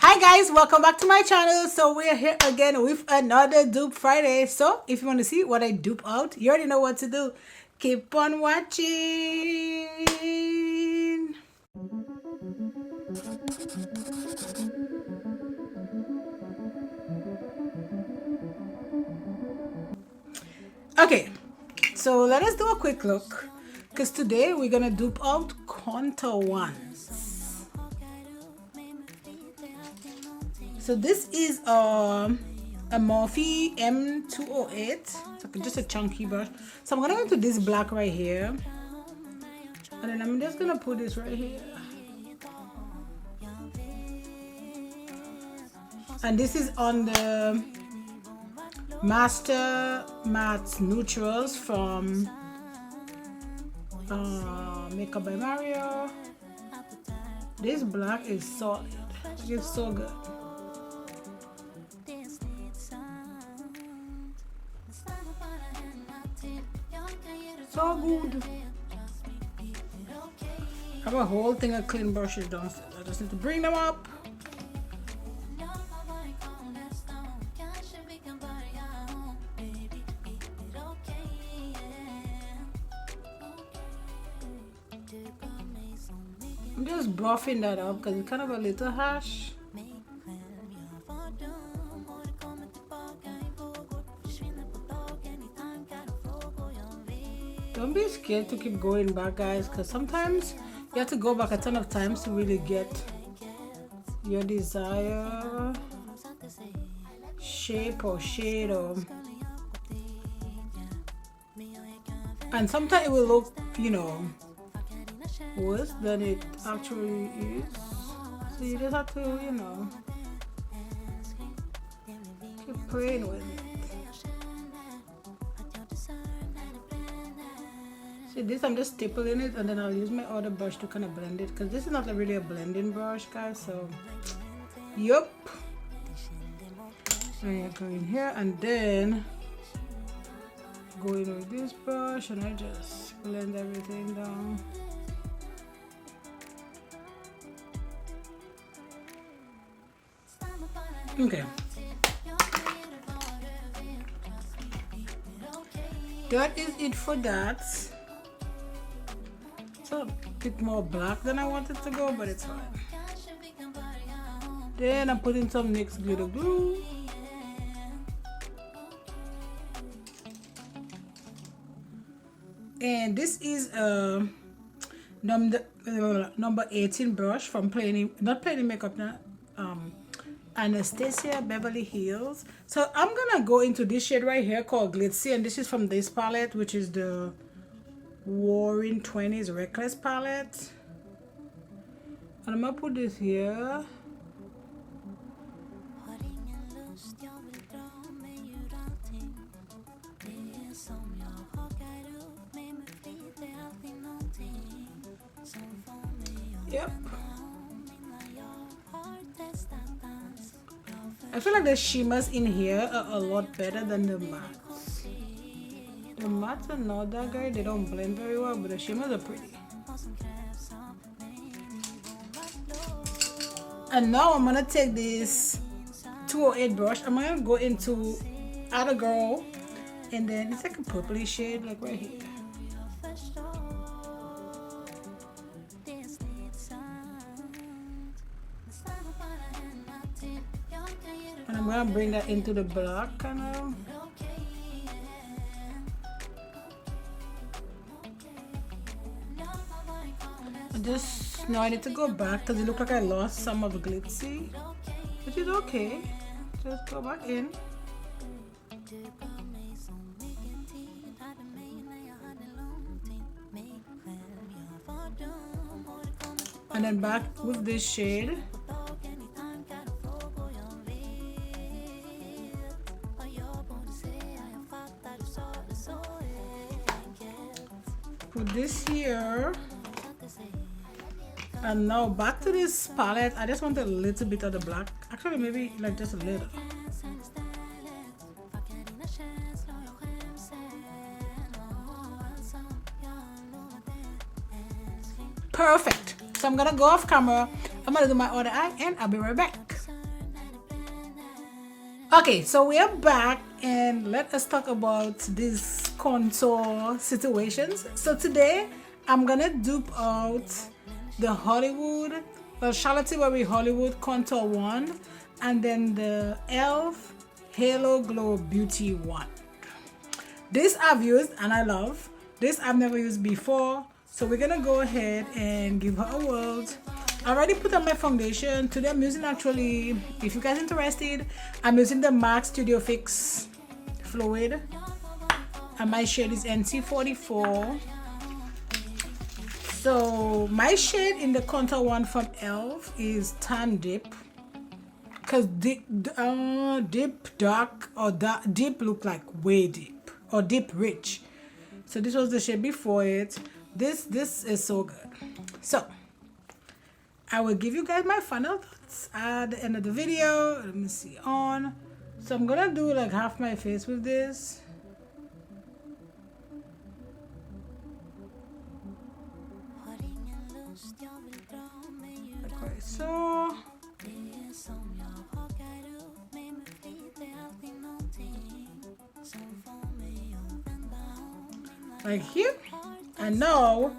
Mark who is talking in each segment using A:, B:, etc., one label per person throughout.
A: Hi guys, welcome back to my channel. So we're here again with another dupe Friday. So if you want to see what I dupe out, you already know what to do. Keep on watching. Okay, so let us do a quick look because today we're gonna dupe out contour ones. So this is a Morphe M208. It's like just a chunky brush. So I'm gonna go to this black right here, and then I'm just gonna put this right here. And this is on the Master Matte Neutrals from Makeup by Mario. This black is solid. It's so good. So good. I have a whole thing of clean brushes downstairs. I just need to bring them up. I'm just buffing that up because it's kind of a little harsh. Don't be scared to keep going back, guys, because sometimes you have to go back a ton of times to really get your desired shape or shade, and sometimes it will look, worse than it actually is. So you just have to, keep playing with it. See this, I'm just stapling it, and then I'll use my other brush to kind of blend it, because this is not really a blending brush, guys. So yup, and I go in here and then go in with this brush, and I just blend everything down. Okay, that is it for that. So a bit more black than I wanted to go, but it's fine. Then I'm putting some NYX glitter glue. And this is number 18 brush from not Playing Makeup, Anastasia Beverly Hills. So I'm gonna go into this shade right here called Glitzy, and this is from this palette, which is the Warren 20s Reckless palette. And I'm gonna put this here. Yep. I feel like the shimmers in here are a lot better than the mattes. The mattes are not that great, they don't blend very well, but the shimmers are pretty. And now I'm gonna take this 208 brush. I'm gonna go into Outer Girl, and then it's like a purpley shade, like right here. And I'm gonna bring that into the black kind of. Now I need to go back because it looked like I lost some of the glitzy, which is okay. Just go back in. And then back with this shade. Put this here. And now back to this palette. I just want a little bit of the black. Actually, maybe like just a little. Perfect. So I'm gonna go off camera. I'm gonna do my other eye and I'll be right back. Okay, so we are back and let us talk about these contour situations. So today I'm gonna dupe out the Hollywood, well, Charlotte Tilbury Hollywood Contour 1 and then the e.l.f. Halo Glow Beauty 1. This I've used and I love. This I've never used before. So we're gonna go ahead and give her a whirl. I already put on my foundation. Today I'm using, actually, if you guys are interested, I'm using the M.A.C Studio Fix Fluid. And my shade is NC44. So my shade in the contour one from e.l.f. is Tan Dip. Because deep dark or deep look like way deep. Or deep rich. So this was the shade before it. This is so good. So I will give you guys my final thoughts at the end of the video. Let me see on. So I'm gonna do like half my face with this. Okay, so like here. And now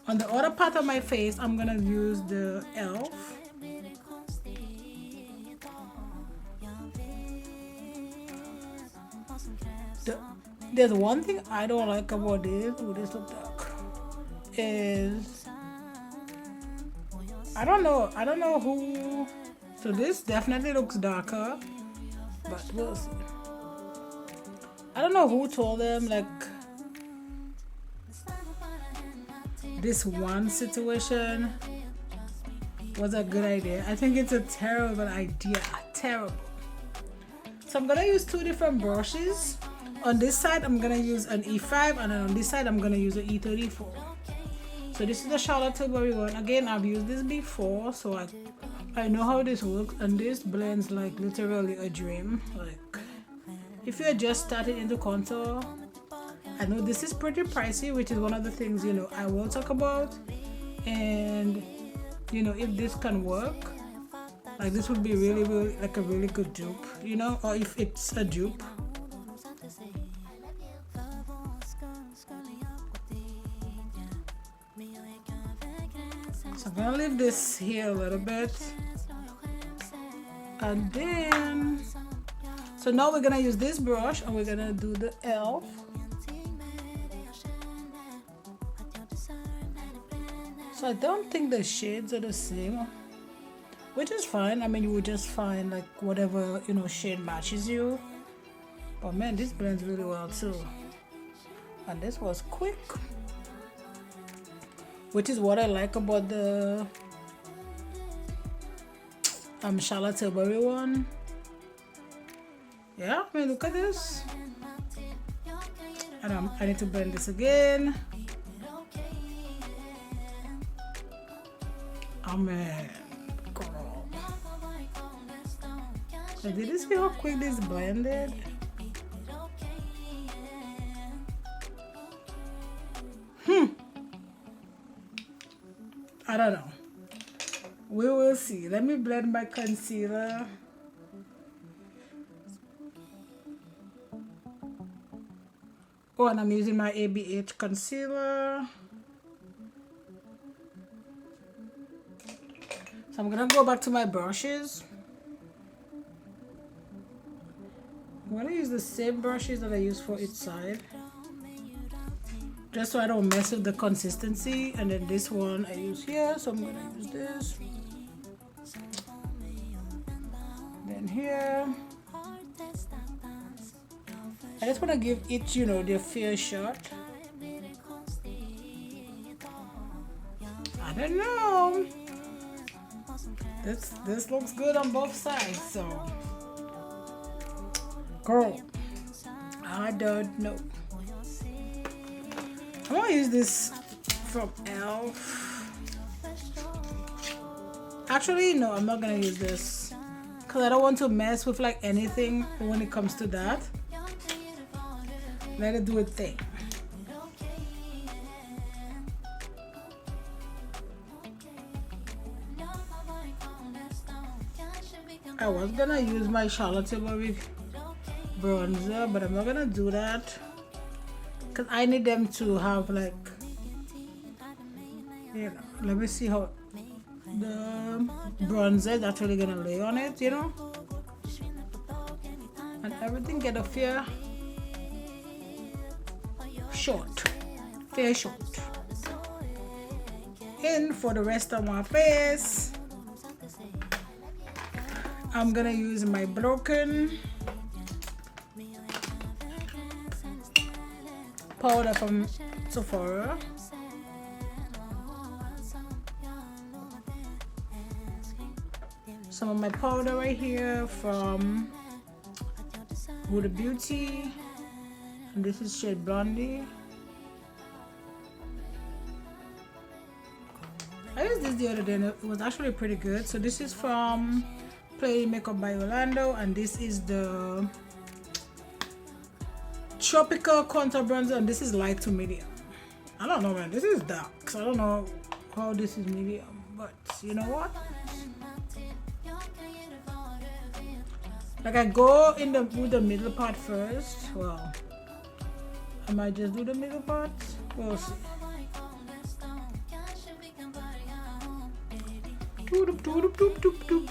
A: on the other part of my face, I'm gonna use the e.l.f. There's one thing I don't like about this. Oh, this looks dark. Is I don't know who. So this definitely looks darker, but we'll see. I don't know who told them like this one situation was a good idea. I think it's a terrible idea. Terrible. So I'm gonna use two different brushes. On this side I'm gonna use an E5 and then on this side I'm gonna use an E34. So this is the Charlotte Tilbury one. Again, I've used this before, so I know how this works, and this blends like literally a dream. Like if you're just starting into contour, I know this is pretty pricey, which is one of the things, you know, I will talk about. And you know, if this can work, like this would be really, really like a really good dupe, you know, or if it's a dupe. So I'm gonna leave this here a little bit, and then so now we're gonna use this brush and we're gonna do the e.l.f. So I don't think the shades are the same, which is fine. I mean, you would just find like whatever, you know, shade matches you. But man, this blends really well too. And this was quick, which is what I like about the Charlotte Tilbury one. Yeah, I mean, look at this. And I need to blend this again. Oh man, girl. So did you see how quick this blended? I don't know. We will see. Let me blend my concealer. Oh, and I'm using my ABH concealer. So I'm gonna go back to my brushes. I'm gonna use the same brushes that I use for each side, just so I don't mess with the consistency. And then this one I use here, so I'm gonna use this. Then here, I just want to give each, you know, their fair shot. I don't know. This looks good on both sides, so girl, I don't know. I'm gonna use this from e.l.f. Actually, no, I'm not gonna use this because I don't want to mess with like anything when it comes to that. Let it do its thing. I was gonna use my Charlotte Tilbury bronzer, but I'm not gonna do that because I need them to have like, you know, let me see how the bronzer is actually gonna lay on it, you know, and everything get a fair short. And for the rest of my face, I'm gonna use my broken powder from Sephora. Some of my powder right here from HudaBeauty, and this is shade Blondie. I used this the other day and it was actually pretty good. So this is from Play Makeup by Yolondo, and this is the Tropical Contour Bronzer, and this is light to medium. I don't know, man, this is dark, so I don't know how this is medium, but you know what? Like I go in with the middle part first. Well, I might just do the middle part. We'll see. Doop, doop, doop, doop, doop.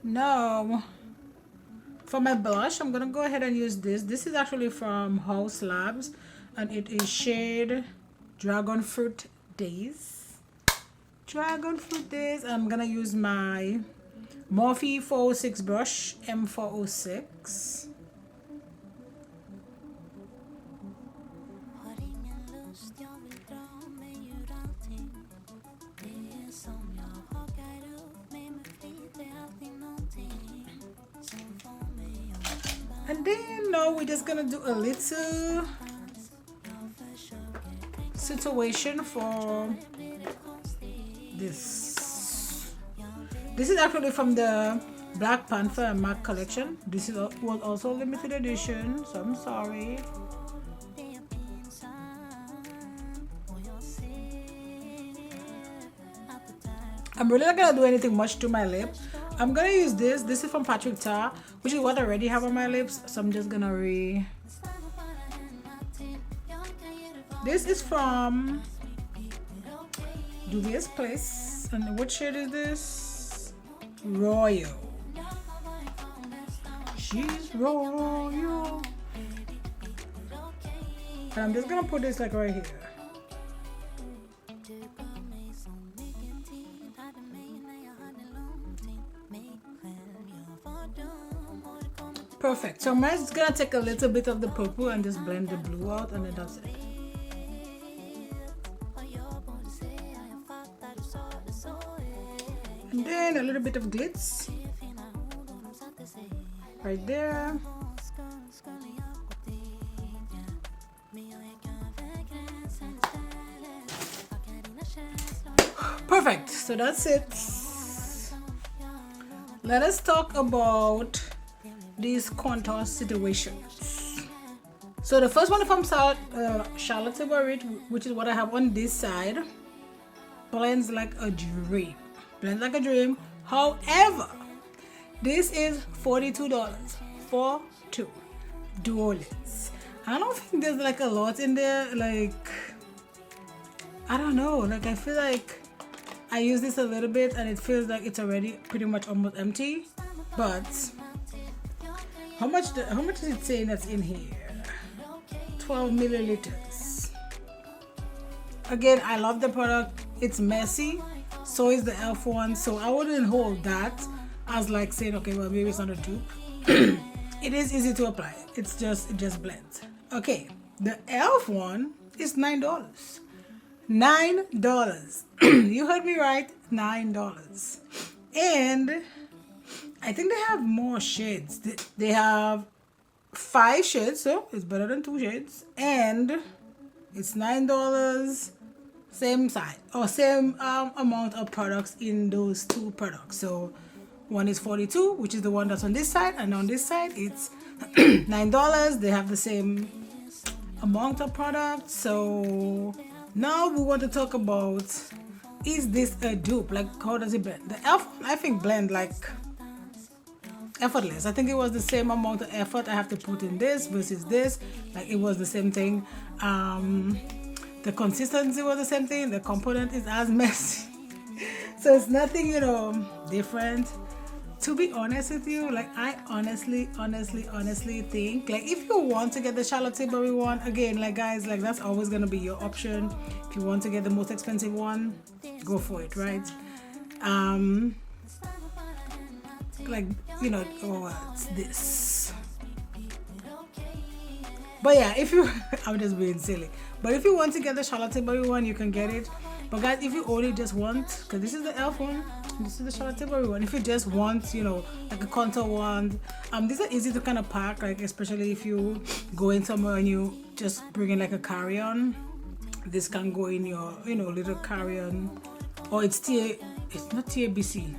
A: Now, for my blush, I'm gonna go ahead and use this. This is actually from House Labs, and it is shade Dragon Fruit Days. I'm gonna use my Morphe 406 brush, M406. And then now we're just gonna do a little situation for this. This is actually from the Black Panther and M.A.C collection. This was also limited edition, so I'm sorry. I'm really not gonna do anything much to my lip. I'm gonna use this. This is from Patrick Ta, which is what I already have on my lips. So I'm just gonna This is from Dupes Place, and what shade is this? Royal. She's royal. And I'm just gonna put this like right here. Perfect. So I'm just gonna take a little bit of the purple and just blend the blue out, and then that's it. And then a little bit of glitz right there. Perfect. So that's it. Let us talk about these contour situations. So the first one from Charlotte Tilbury, which is what I have on this side, blends like a dream. However, this is $42. $42. I don't think there's like a lot in there. Like, I don't know. Like, I feel like I use this a little bit and it feels like it's already pretty much almost empty. But how much is it saying that's in here? 12 milliliters. Again, I love the product. It's messy. So is the e.l.f. one. So I wouldn't hold that as like saying, okay, well, maybe it's not a dupe. It is easy to apply. It just blends. Okay, the e.l.f. one is $9. $9. You heard me right. $9. And I think they have more shades. They have 5 shades, so it's better than 2 shades. And it's $9, same size or same amount of products in those 2 products. So one is $42, which is the one that's on this side, and on this side it's $9. They have the same amount of products. So now we want to talk about is this a dupe? Like, how does it blend? The e.l.f. I think blend like effortless. I think it was the same amount of effort I have to put in this versus this. Like, it was the same thing. The consistency was the same thing. The component is as messy. So it's nothing, you know, different. To be honest with you, like, I honestly think, like, if you want to get the Charlotte Tilbury one, again, like, guys, like, that's always gonna be your option. If you want to get the most expensive one, go for it, right? Like, you know, oh, what's this? But yeah, if you I'm just being silly, but if you want to get the Charlotte Tilbury one, you can get it. But guys, if you only just want, because this is the e.l.f. one, this is the Charlotte Tilbury one, if you just want, you know, like a contour wand, these are easy to kind of pack, like, especially if you go in somewhere and you just bring in like a carry-on. This can go in your, you know, little carry-on, or it's not TABC,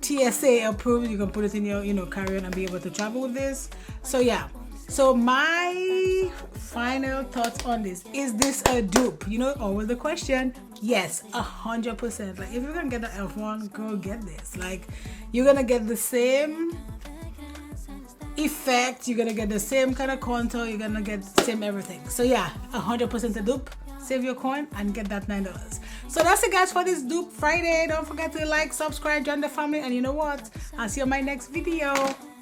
A: TSA approved. You can put it in your, you know, carry-on and be able to travel with this. So yeah, so my final thoughts on this: is this a dupe? You know, always the question. Yes, 100%. Like, if you're gonna get the e.l.f. one, go get this. Like, you're gonna get the same effect, you're gonna get the same kind of contour, you're gonna get the same everything. So yeah, 100% a dupe. Save your coin and get that $9. So that's it, guys, for this dupe Friday. Don't forget to like, subscribe, join the family, and you know what, I'll see you in my next video.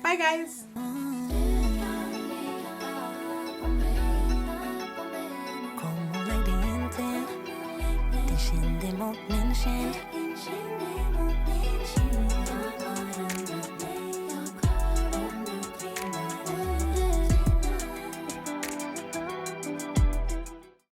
A: Bye, guys.
B: Como radiante, desciende, mention.